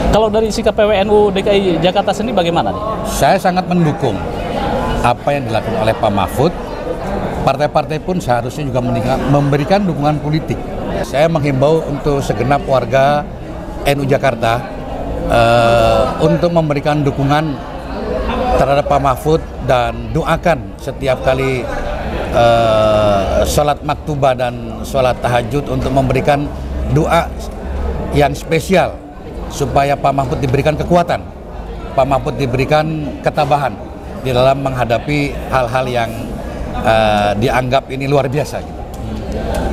Kalau dari sikap PWNU DKI Jakarta sendiri bagaimana nih? Saya sangat mendukung apa yang dilakukan oleh Pak Mahfud. Partai-partai pun seharusnya juga memberikan dukungan politik. Saya menghimbau untuk segenap warga NU Jakarta untuk memberikan dukungan terhadap Pak Mahfud dan doakan setiap kali sholat maktubah dan sholat tahajud untuk memberikan doa yang spesial supaya Pak Mahfud diberikan kekuatan, Pak Mahfud diberikan ketabahan di dalam menghadapi hal-hal yang dianggap ini luar biasa.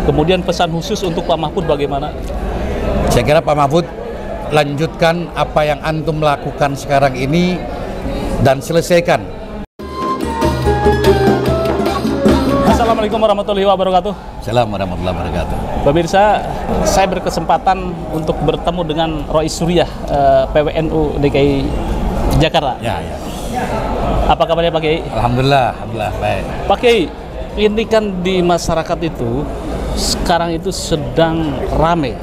Kemudian pesan khusus untuk Pak Mahfud bagaimana? Saya kira Pak Mahfud lanjutkan apa yang antum lakukan sekarang ini dan selesaikan. Assalamualaikum warahmatullahi wabarakatuh. Assalamualaikum warahmatullahi wabarakatuh. Pemirsa, saya berkesempatan untuk bertemu dengan Rois Suriah, PWNU DKI Jakarta. Ya. Apa kabarnya Pak Kiai? Alhamdulillah, baik. Pak Kiai, ini kan di masyarakat itu sekarang itu sedang rame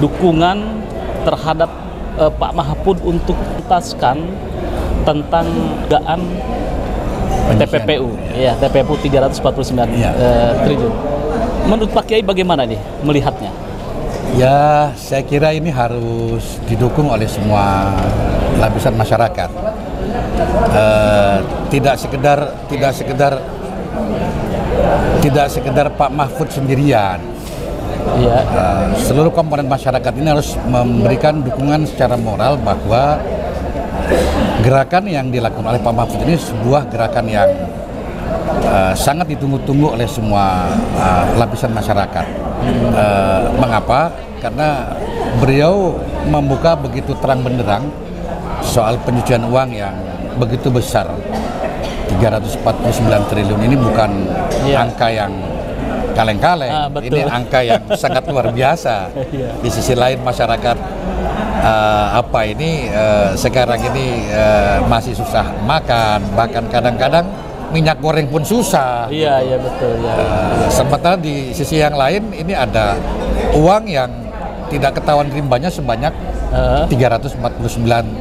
dukungan terhadap Pak Mahfud untuk menuntaskan tentang dugaan TPPU, ya TPPU 349 triliun. Menurut Pak Kiai bagaimana nih melihatnya? Ya, saya kira ini harus didukung oleh semua lapisan masyarakat. Tidak sekedar Pak Mahfud sendirian. Iya. Seluruh komponen masyarakat ini harus memberikan dukungan secara moral bahwa gerakan yang dilakukan oleh Pak Mahfud ini sebuah gerakan yang sangat ditunggu-tunggu oleh semua lapisan masyarakat. Mengapa? Karena beliau membuka begitu terang benderang soal pencucian uang yang begitu besar. 349 triliun ini bukan angka yang kaleng-kaleng, ini angka yang sangat luar biasa. Di sisi lain masyarakat sekarang ini masih susah makan, bahkan kadang-kadang minyak goreng pun susah. Iya betul. Sementara di sisi yang lain ini ada uang yang tidak ketahuan rimbanya sebanyak 349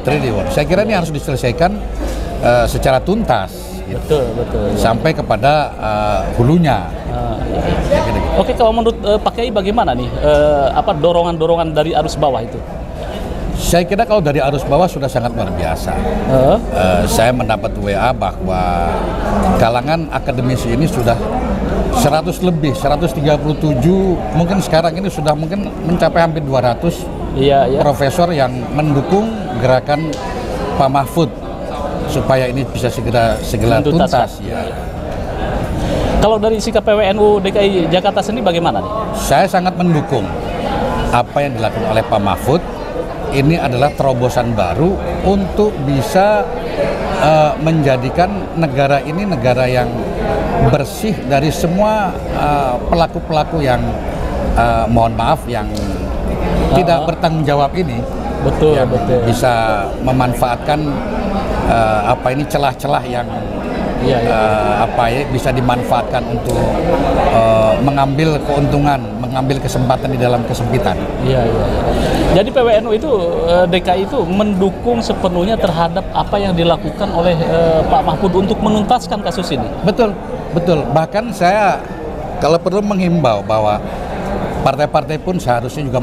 triliun. Saya kira ini harus diselesaikan secara tuntas. Betul. Sampai kepada hulunya. Oke, kalau menurut Pak Kiai bagaimana nih dorongan-dorongan dari arus bawah itu? Saya kira kalau dari arus bawah sudah sangat luar biasa. Saya mendapat WA bahwa kalangan akademisi ini sudah 137, mungkin sekarang ini sudah mungkin mencapai hampir 200 profesor yang mendukung gerakan Pak Mahfud supaya ini bisa segera tuntas. Ya. Kalau dari sikap PWNU DKI Jakarta sendiri bagaimana nih? Saya sangat mendukung apa yang dilakukan oleh Pak Mahfud. Ini adalah terobosan baru untuk bisa menjadikan negara ini negara yang bersih dari semua pelaku-pelaku yang mohon maaf yang tidak bertanggung jawab ini. Betul. Bisa memanfaatkan celah-celah yang bisa dimanfaatkan untuk mengambil keuntungan, mengambil kesempatan di dalam kesempitan. Iya. Jadi PWNU itu DKI itu mendukung sepenuhnya terhadap apa yang dilakukan oleh Pak Mahfud untuk menuntaskan kasus ini. Betul. Bahkan saya kalau perlu menghimbau bahwa partai-partai pun seharusnya juga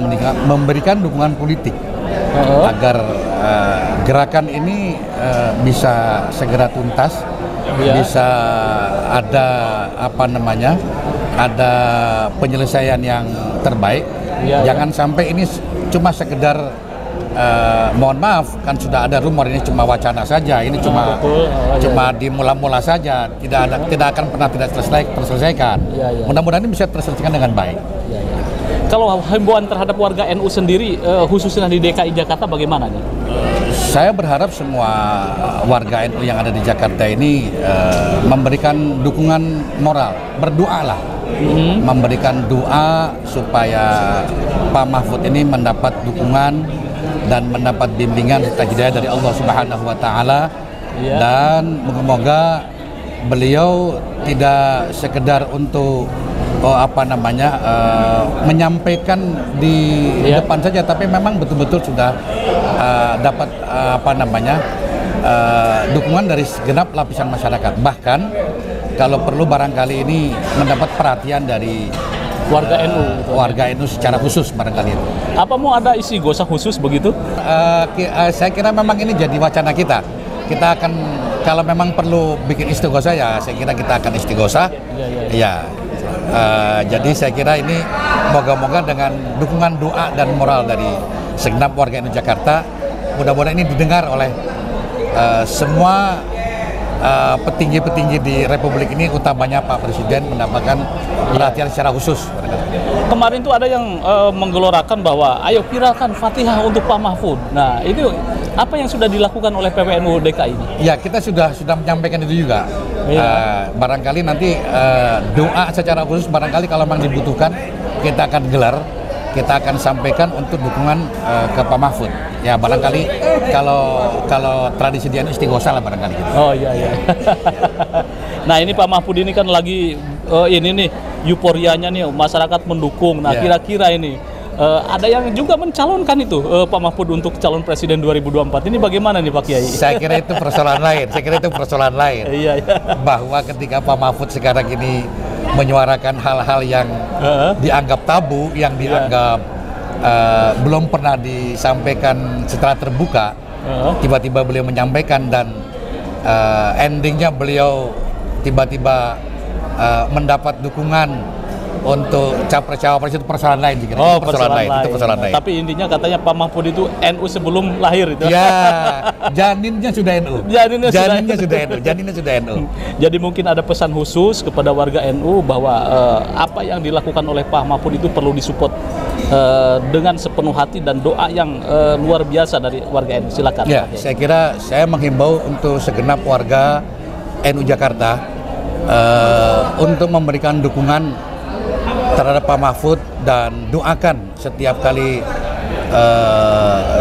memberikan dukungan politik agar gerakan ini bisa segera tuntas. Bisa ada ada penyelesaian yang terbaik. Jangan sampai ini cuma sekedar mohon maaf, kan sudah ada rumor ini cuma wacana saja, ini cuma di mula-mula saja, tidak akan pernah terselesaikan. Mudah-mudahan ini bisa terselesaikan dengan baik. Kalau himbauan terhadap warga NU sendiri, khususnya di DKI Jakarta bagaimana nih? Saya berharap semua warga NU yang ada di Jakarta ini memberikan dukungan moral, berdoalah, memberikan doa supaya Pak Mahfud ini mendapat dukungan dan mendapat bimbingan serta hidayah dari Allah Subhanahu wa Ta'ala, dan semoga beliau tidak sekedar untuk menyampaikan di depan saja, tapi memang betul-betul sudah dapat dukungan dari segenap lapisan masyarakat. Bahkan kalau perlu barangkali ini mendapat perhatian dari warga NU, warga NU secara khusus barangkali itu. Apa mau ada isi gosah khusus begitu? Saya kira memang ini jadi wacana kita. Kita akan, kalau memang perlu bikin istighosah, ya saya kira kita akan istighosah. Ya. Jadi saya kira ini moga-moga dengan dukungan doa dan moral dari segenap warga NU Jakarta, mudah-mudahan ini didengar oleh semua petinggi-petinggi di Republik ini, utamanya Pak Presiden mendapatkan perhatian secara khusus. Kemarin tuh ada yang menggelorakan bahwa ayo viralkan Fatihah untuk Pak Mahfud. Nah, itu apa yang sudah dilakukan oleh PWNU DKI ini? Ya, kita sudah menyampaikan itu juga. Barangkali nanti doa secara khusus, barangkali kalau memang dibutuhkan, kita akan gelar, kita akan sampaikan untuk dukungan ke Pak Mahfud. Ya, barangkali kalau tradisi dia istighosah lah barangkali gitu. Oh iya. Nah, ini Pak Mahfud ini kan lagi ini nih euforianya nih, masyarakat mendukung. Nah, kira-kira ini ada yang juga mencalonkan itu Pak Mahfud untuk calon presiden 2024. Ini bagaimana nih Pak Kiai? Saya kira itu persoalan lain. Iya. Bahwa ketika Pak Mahfud sekarang ini menyuarakan hal-hal yang dianggap tabu, yang dianggap belum pernah disampaikan secara terbuka, tiba-tiba beliau menyampaikan dan endingnya beliau tiba-tiba mendapat dukungan untuk capres-cawapres, itu persoalan lain. Itu persoalan lain. Tapi intinya katanya Pak Mahfud itu NU sebelum lahir itu. Ya, janinnya sudah NU. Janinnya sudah NU. Jadi mungkin ada pesan khusus kepada warga NU bahwa apa yang dilakukan oleh Pak Mahfud itu perlu disupport dengan sepenuh hati dan doa yang luar biasa dari warga NU. Silakan. Ya, saya kira saya menghimbau untuk segenap warga NU Jakarta untuk memberikan dukungan terhadap Pak Mahfud dan doakan setiap kali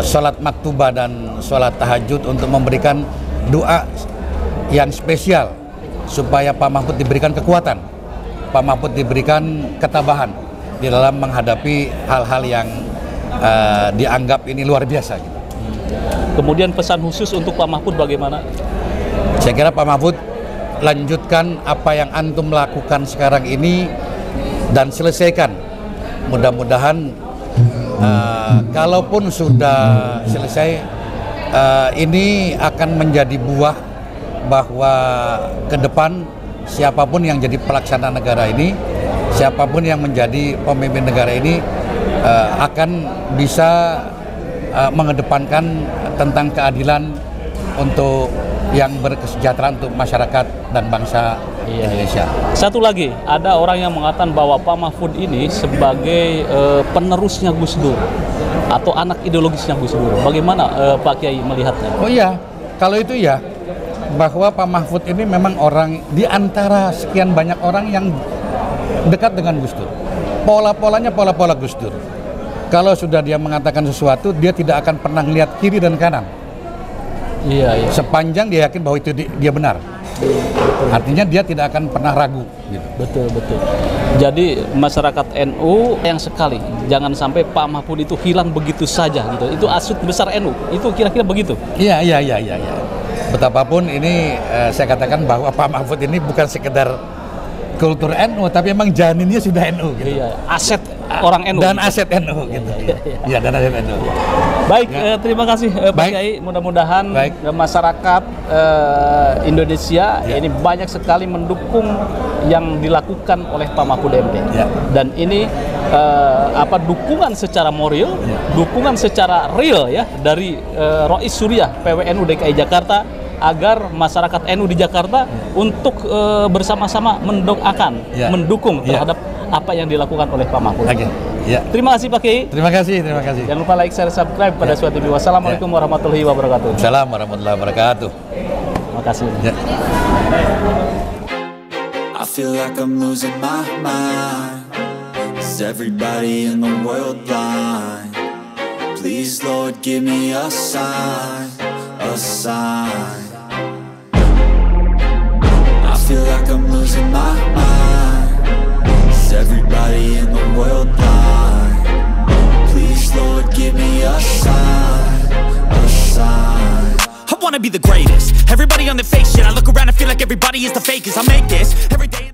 sholat maktubah dan sholat tahajud untuk memberikan doa yang spesial supaya Pak Mahfud diberikan kekuatan, Pak Mahfud diberikan ketabahan di dalam menghadapi hal-hal yang dianggap ini luar biasa gitu. Kemudian pesan khusus untuk Pak Mahfud bagaimana? Saya kira Pak Mahfud lanjutkan apa yang antum lakukan sekarang ini dan selesaikan. Mudah-mudahan kalaupun sudah selesai, ini akan menjadi buah bahwa ke depan siapapun yang jadi pelaksana negara ini, siapapun yang menjadi pemimpin negara ini akan bisa mengedepankan tentang keadilan untuk yang berkesejahteraan untuk masyarakat dan bangsa Indonesia. Satu lagi, ada orang yang mengatakan bahwa Pak Mahfud ini sebagai penerusnya Gus Dur atau anak ideologisnya Gus Dur. Bagaimana Pak Kiai melihatnya? Oh iya, kalau itu ya, bahwa Pak Mahfud ini memang orang di antara sekian banyak orang yang dekat dengan Gus Dur. Pola-polanya pola-pola Gus Dur. Kalau sudah dia mengatakan sesuatu, dia tidak akan pernah melihat kiri dan kanan. Iya. Sepanjang dia yakin bahwa itu dia benar. Artinya dia tidak akan pernah ragu gitu. Betul. Jadi masyarakat NU yang sekali jangan sampai Pak Mahfud itu hilang begitu saja gitu. Itu asut besar NU. Itu kira-kira begitu. Iya. Betapapun ini saya katakan bahwa Pak Mahfud ini bukan sekedar kultur NU, tapi memang janinnya sudah NU gitu. Iya, aset orang NU. Dan aset NU gitu. Iya, dan aset NU. Baik, terima kasih Pak Kiai. Mudah-mudahan masyarakat Indonesia ini banyak sekali mendukung yang dilakukan oleh Pak Mahfud MD. Dan ini dukungan secara moral, dukungan secara real ya dari Rois Surya PWNU DKI Jakarta, agar masyarakat NU di Jakarta untuk bersama-sama mendoakan, mendukung terhadap apa yang dilakukan oleh Pak Mahfud. Terima kasih Pak Kiai. Terima kasih. Jangan lupa like, share, subscribe pada Suara TV. Wassalamualaikum warahmatullahi wabarakatuh. Waalaikumsalam warahmatullahi wabarakatuh. Terima kasih. I feel like I'm losing my mind. Is everybody in the world blind? Please Lord, give me a sign, a sign. I feel like I'm losing my mind. Is Is everybody in the world blind? Please, Lord, give me a sign, a sign. I wanna be the greatest. Everybody on the fake shit. I look around and feel like everybody is the fakest. I make this every day.